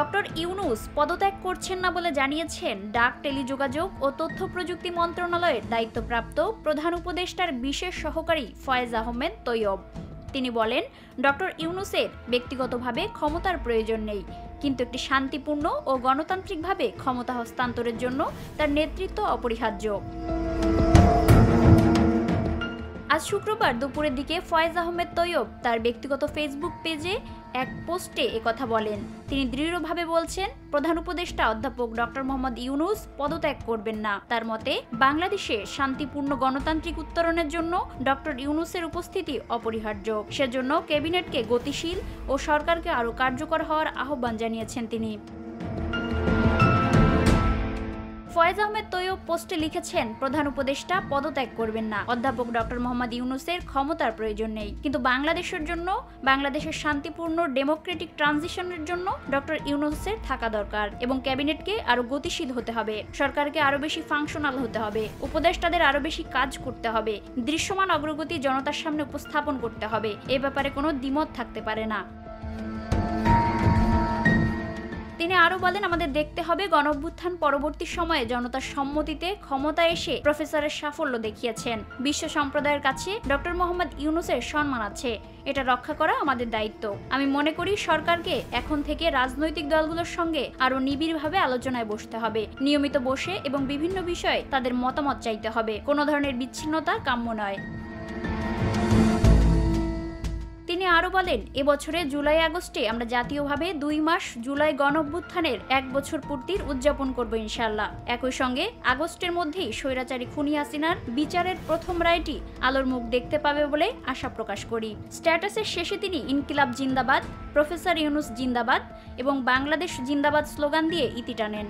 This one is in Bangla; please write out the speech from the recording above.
ডক্টর ইউনূস পদত্যাগ করছেন না বলে জানিয়েছেন ডাক, টেলিযোগাযোগ ও তথ্য প্রযুক্তি মন্ত্রণালয়ের দায়িত্বপ্রাপ্ত প্রধান উপদেষ্টার বিশেষ সহকারী ফয়েজ আহমেদ তৈয়ব। তিনি বলেন, ডক্টর ইউনূসের ব্যক্তিগতভাবে ক্ষমতার প্রয়োজন নেই, কিন্তু একটি শান্তিপূর্ণ ও গণতান্ত্রিকভাবে ক্ষমতা হস্তান্তরের জন্য তার নেতৃত্ব অপরিহার্য। আজ শুক্রবার দুপুরের দিকে ফয়েজ আহমেদ তৈয়ব তার ব্যক্তিগত ফেসবুক পেজে এক পোস্টে একথা বলেন। তিনি দৃঢ়ভাবে বলছেন, প্রধান উপদেষ্টা অধ্যাপক ডক্টর মোহাম্মদ ইউনূস পদত্যাগ করবেন না। তার মতে, বাংলাদেশে শান্তিপূর্ণ গণতান্ত্রিক উত্তরণের জন্য ডক্টর ইউনূসের উপস্থিতি অপরিহার্য। সেজন্য ক্যাবিনেটকে গতিশীল ও সরকারকে আরও কার্যকর হওয়ার আহ্বান জানিয়েছেন তিনি। ফয়েজ আহমেদ তৈয়ব পোস্টে লিখেছেন, প্রধান উপদেষ্টা পদত্যাগ করবেন না। অধ্যাপক ডক্টর মোহাম্মদ ইউনূসের ক্ষমতার প্রয়োজন নেই, কিন্তু বাংলাদেশের জন্য, বাংলাদেশের শান্তিপূর্ণ ডেমোক্রেটিক ট্রানজিশনের জন্য ডক্টর ইউনূসের থাকা দরকার এবং ক্যাবিনেটকে আরো গতিশীল হতে হবে, সরকারকে আরো বেশি ফাংশনাল হতে হবে, উপদেষ্টাদের আরো বেশি কাজ করতে হবে, দৃশ্যমান অগ্রগতি জনতার সামনে উপস্থাপন করতে হবে। এ ব্যাপারে কোনো দ্বিমত থাকতে পারে না। তিনি আরো বলেন, আমাদের দেখতে হবে গণঅভ্যুত্থান পরবর্তী সময়ে জনতার সম্মতিতে ক্ষমতায় এসে প্রফেসরের সাফল্য দেখিয়েছেন। বিশ্ব সম্প্রদায়ের কাছে ডক্টর মোহাম্মদ ইউনূসের সম্মান আছে, এটা রক্ষা করা আমাদের দায়িত্ব। আমি মনে করি সরকারকে এখন থেকে রাজনৈতিক দলগুলোর সঙ্গে আরো নিবিড়ভাবে আলোচনায় বসতে হবে, নিয়মিত বসে এবং বিভিন্ন বিষয়ে তাদের মতামত চাইতে হবে। কোনো ধরনের বিচ্ছিন্নতা কাম্য নয়। তিনি আরো বলেন, এবছরে জুলাই আগস্টে আমরা জাতীয়ভাবে 2 মাস জুলাই গণঅভ্যুত্থানের 1 বছর পূর্তির উদযাপন করব ইনশাআল্লাহ। একই সঙ্গে আগস্টের মধ্যেই স্বৈরাচারী খুনি হাসিনার বিচারের প্রথম রায়টি আলোর মুখ দেখতে পাবে বলে আশা প্রকাশ করি। স্ট্যাটাসের শেষে তিনি ইনকিলাব জিন্দাবাদ, প্রফেসর ইউনূস জিন্দাবাদ এবং বাংলাদেশ জিন্দাবাদ স্লোগান দিয়ে ইতি টানেন।